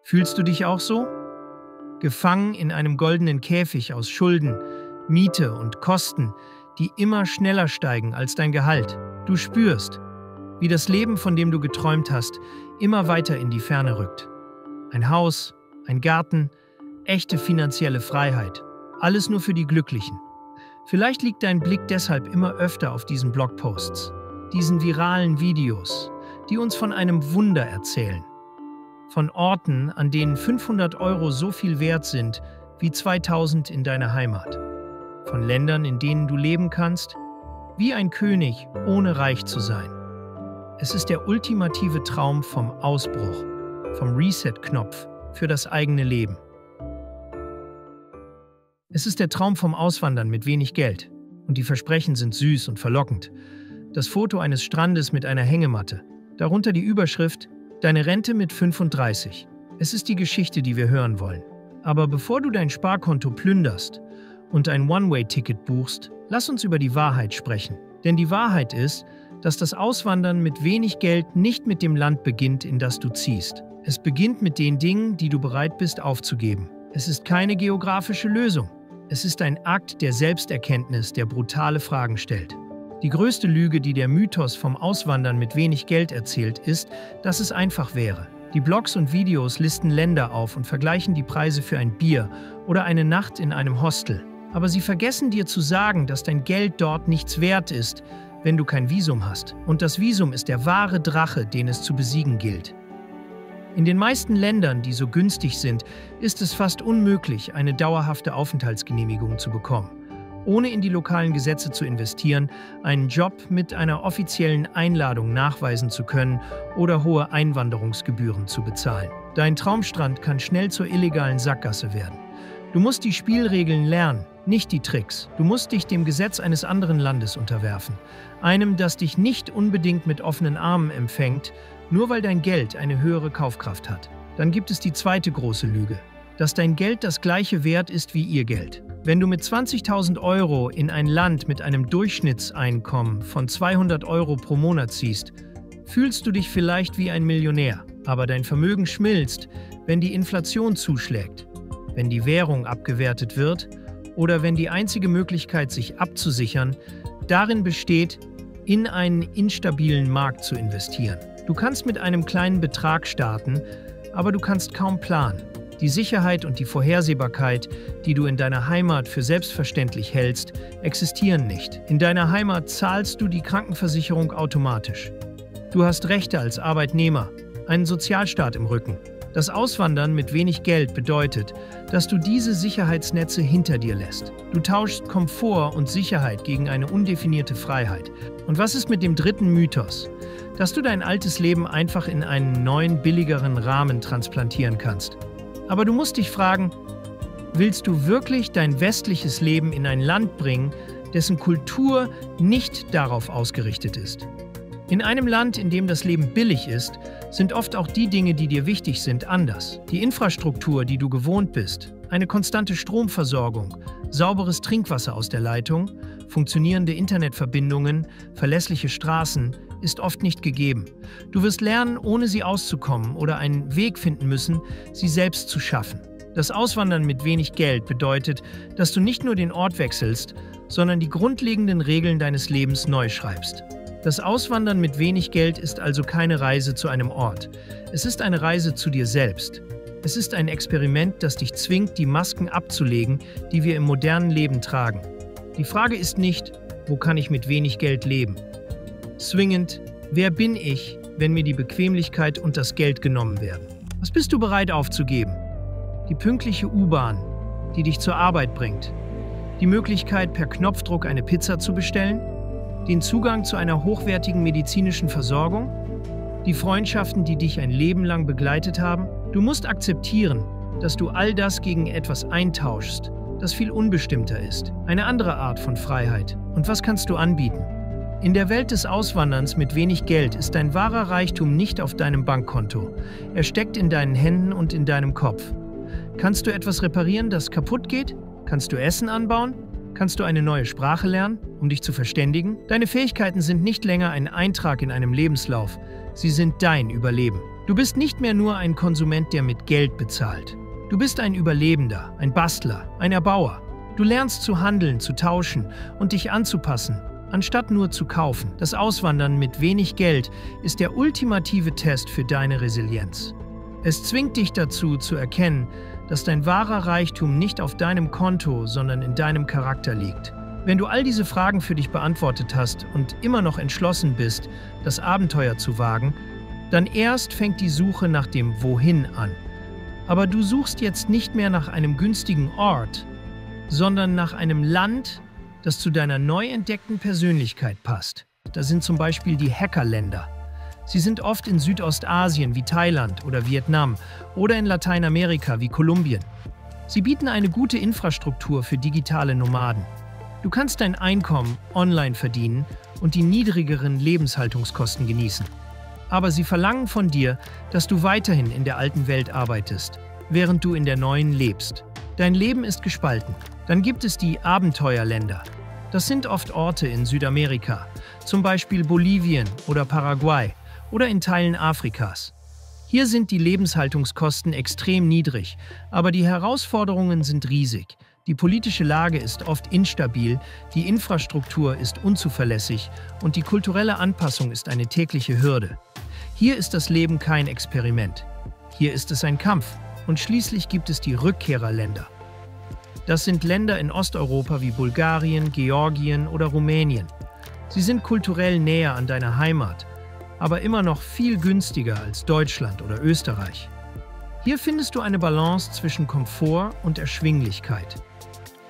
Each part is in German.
Fühlst du dich auch so? Gefangen in einem goldenen Käfig aus Schulden, Miete und Kosten, die immer schneller steigen als dein Gehalt. Du spürst, wie das Leben, von dem du geträumt hast, immer weiter in die Ferne rückt. Ein Haus, ein Garten, echte finanzielle Freiheit. Alles nur für die Glücklichen. Vielleicht liegt dein Blick deshalb immer öfter auf diesen Blogposts, diesen viralen Videos, die uns von einem Wunder erzählen. Von Orten, an denen 500 € so viel wert sind wie 2000 in deiner Heimat. Von Ländern, in denen du leben kannst, wie ein König, ohne reich zu sein. Es ist der ultimative Traum vom Ausbruch, vom Reset-Knopf für das eigene Leben. Es ist der Traum vom Auswandern mit wenig Geld. Und die Versprechen sind süß und verlockend. Das Foto eines Strandes mit einer Hängematte. Darunter die Überschrift: Deine Rente mit 35. Es ist die Geschichte, die wir hören wollen. Aber bevor du dein Sparkonto plünderst und ein One-Way-Ticket buchst, lass uns über die Wahrheit sprechen. Denn die Wahrheit ist, dass das Auswandern mit wenig Geld nicht mit dem Land beginnt, in das du ziehst. Es beginnt mit den Dingen, die du bereit bist aufzugeben. Es ist keine geografische Lösung. Es ist ein Akt der Selbsterkenntnis, der brutale Fragen stellt. Die größte Lüge, die der Mythos vom Auswandern mit wenig Geld erzählt, ist, dass es einfach wäre. Die Blogs und Videos listen Länder auf und vergleichen die Preise für ein Bier oder eine Nacht in einem Hostel. Aber sie vergessen dir zu sagen, dass dein Geld dort nichts wert ist, wenn du kein Visum hast. Und das Visum ist der wahre Drache, den es zu besiegen gilt. In den meisten Ländern, die so günstig sind, ist es fast unmöglich, eine dauerhafte Aufenthaltsgenehmigung zu bekommen, ohne in die lokalen Gesetze zu investieren, einen Job mit einer offiziellen Einladung nachweisen zu können oder hohe Einwanderungsgebühren zu bezahlen. Dein Traumstrand kann schnell zur illegalen Sackgasse werden. Du musst die Spielregeln lernen, nicht die Tricks. Du musst dich dem Gesetz eines anderen Landes unterwerfen. Einem, das dich nicht unbedingt mit offenen Armen empfängt, nur weil dein Geld eine höhere Kaufkraft hat. Dann gibt es die zweite große Lüge, dass dein Geld das gleiche wert ist wie ihr Geld. Wenn du mit 20.000 € in ein Land mit einem Durchschnittseinkommen von 200 € pro Monat ziehst, fühlst du dich vielleicht wie ein Millionär. Aber dein Vermögen schmilzt, wenn die Inflation zuschlägt, wenn die Währung abgewertet wird oder wenn die einzige Möglichkeit, sich abzusichern, darin besteht, in einen instabilen Markt zu investieren. Du kannst mit einem kleinen Betrag starten, aber du kannst kaum planen. Die Sicherheit und die Vorhersehbarkeit, die du in deiner Heimat für selbstverständlich hältst, existieren nicht. In deiner Heimat zahlst du die Krankenversicherung automatisch. Du hast Rechte als Arbeitnehmer, einen Sozialstaat im Rücken. Das Auswandern mit wenig Geld bedeutet, dass du diese Sicherheitsnetze hinter dir lässt. Du tauschst Komfort und Sicherheit gegen eine undefinierte Freiheit. Und was ist mit dem dritten Mythos? Dass du dein altes Leben einfach in einen neuen, billigeren Rahmen transplantieren kannst. Aber du musst dich fragen, willst du wirklich dein westliches Leben in ein Land bringen, dessen Kultur nicht darauf ausgerichtet ist? In einem Land, in dem das Leben billig ist, sind oft auch die Dinge, die dir wichtig sind, anders. Die Infrastruktur, die du gewohnt bist, eine konstante Stromversorgung, sauberes Trinkwasser aus der Leitung, funktionierende Internetverbindungen, verlässliche Straßen, ist oft nicht gegeben. Du wirst lernen, ohne sie auszukommen oder einen Weg finden müssen, sie selbst zu schaffen. Das Auswandern mit wenig Geld bedeutet, dass du nicht nur den Ort wechselst, sondern die grundlegenden Regeln deines Lebens neu schreibst. Das Auswandern mit wenig Geld ist also keine Reise zu einem Ort. Es ist eine Reise zu dir selbst. Es ist ein Experiment, das dich zwingt, die Masken abzulegen, die wir im modernen Leben tragen. Die Frage ist nicht, wo kann ich mit wenig Geld leben? Zwingend, wer bin ich, wenn mir die Bequemlichkeit und das Geld genommen werden? Was bist du bereit aufzugeben? Die pünktliche U-Bahn, die dich zur Arbeit bringt. Die Möglichkeit, per Knopfdruck eine Pizza zu bestellen? Den Zugang zu einer hochwertigen medizinischen Versorgung? Die Freundschaften, die dich ein Leben lang begleitet haben? Du musst akzeptieren, dass du all das gegen etwas eintauschst, das viel unbestimmter ist. Eine andere Art von Freiheit. Und was kannst du anbieten? In der Welt des Auswanderns mit wenig Geld ist dein wahrer Reichtum nicht auf deinem Bankkonto. Er steckt in deinen Händen und in deinem Kopf. Kannst du etwas reparieren, das kaputt geht? Kannst du Essen anbauen? Kannst du eine neue Sprache lernen, um dich zu verständigen? Deine Fähigkeiten sind nicht länger ein Eintrag in einem Lebenslauf. Sie sind dein Überleben. Du bist nicht mehr nur ein Konsument, der mit Geld bezahlt. Du bist ein Überlebender, ein Bastler, ein Erbauer. Du lernst zu handeln, zu tauschen und dich anzupassen, anstatt nur zu kaufen. Das Auswandern mit wenig Geld ist der ultimative Test für deine Resilienz. Es zwingt dich dazu, zu erkennen, dass dein wahrer Reichtum nicht auf deinem Konto, sondern in deinem Charakter liegt. Wenn du all diese Fragen für dich beantwortet hast und immer noch entschlossen bist, das Abenteuer zu wagen, dann erst fängt die Suche nach dem Wohin an. Aber du suchst jetzt nicht mehr nach einem günstigen Ort, sondern nach einem Land, das zu deiner neu entdeckten Persönlichkeit passt. Das sind zum Beispiel die Hackerländer. Sie sind oft in Südostasien wie Thailand oder Vietnam oder in Lateinamerika wie Kolumbien. Sie bieten eine gute Infrastruktur für digitale Nomaden. Du kannst dein Einkommen online verdienen und die niedrigeren Lebenshaltungskosten genießen. Aber sie verlangen von dir, dass du weiterhin in der alten Welt arbeitest, während du in der neuen lebst. Dein Leben ist gespalten. Dann gibt es die Abenteuerländer. Das sind oft Orte in Südamerika, zum Beispiel Bolivien oder Paraguay oder in Teilen Afrikas. Hier sind die Lebenshaltungskosten extrem niedrig, aber die Herausforderungen sind riesig. Die politische Lage ist oft instabil, die Infrastruktur ist unzuverlässig und die kulturelle Anpassung ist eine tägliche Hürde. Hier ist das Leben kein Experiment. Hier ist es ein Kampf. Und schließlich gibt es die Rückkehrerländer. Das sind Länder in Osteuropa wie Bulgarien, Georgien oder Rumänien. Sie sind kulturell näher an deiner Heimat, aber immer noch viel günstiger als Deutschland oder Österreich. Hier findest du eine Balance zwischen Komfort und Erschwinglichkeit.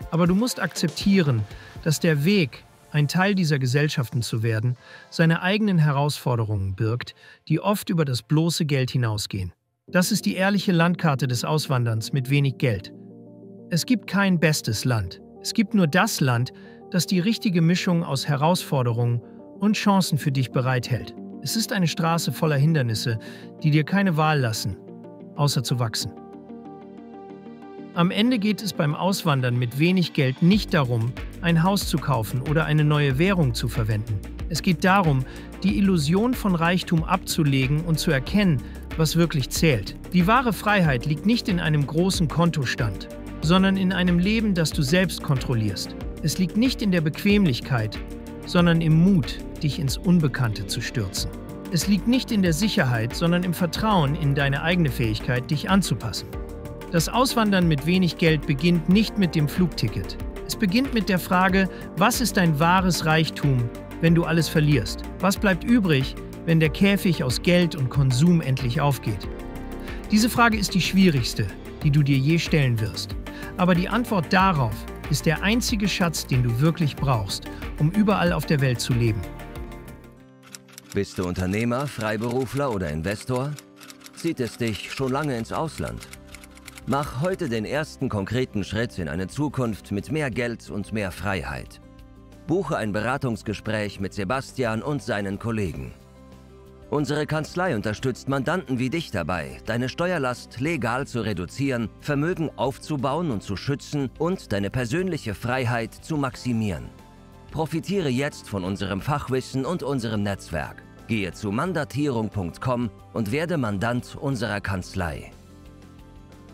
Aber du musst akzeptieren, dass der Weg, ein Teil dieser Gesellschaften zu werden, seine eigenen Herausforderungen birgt, die oft über das bloße Geld hinausgehen. Das ist die ehrliche Landkarte des Auswanderns mit wenig Geld. Es gibt kein bestes Land. Es gibt nur das Land, das die richtige Mischung aus Herausforderungen und Chancen für dich bereithält. Es ist eine Straße voller Hindernisse, die dir keine Wahl lassen, außer zu wachsen. Am Ende geht es beim Auswandern mit wenig Geld nicht darum, ein Haus zu kaufen oder eine neue Währung zu verwenden. Es geht darum, die Illusion von Reichtum abzulegen und zu erkennen, was wirklich zählt. Die wahre Freiheit liegt nicht in einem großen Kontostand, sondern in einem Leben, das du selbst kontrollierst. Es liegt nicht in der Bequemlichkeit, sondern im Mut, dich ins Unbekannte zu stürzen. Es liegt nicht in der Sicherheit, sondern im Vertrauen in deine eigene Fähigkeit, dich anzupassen. Das Auswandern mit wenig Geld beginnt nicht mit dem Flugticket. Es beginnt mit der Frage, was ist dein wahres Reichtum, wenn du alles verlierst? Was bleibt übrig, wenn der Käfig aus Geld und Konsum endlich aufgeht? Diese Frage ist die schwierigste, die du dir je stellen wirst. Aber die Antwort darauf ist der einzige Schatz, den du wirklich brauchst, um überall auf der Welt zu leben. Bist du Unternehmer, Freiberufler oder Investor? Zieht es dich schon lange ins Ausland? Mach heute den ersten konkreten Schritt in eine Zukunft mit mehr Geld und mehr Freiheit. Buche ein Beratungsgespräch mit Sebastian und seinen Kollegen. Unsere Kanzlei unterstützt Mandanten wie dich dabei, deine Steuerlast legal zu reduzieren, Vermögen aufzubauen und zu schützen und deine persönliche Freiheit zu maximieren. Profitiere jetzt von unserem Fachwissen und unserem Netzwerk. Gehe zu mandatierung.com und werde Mandant unserer Kanzlei.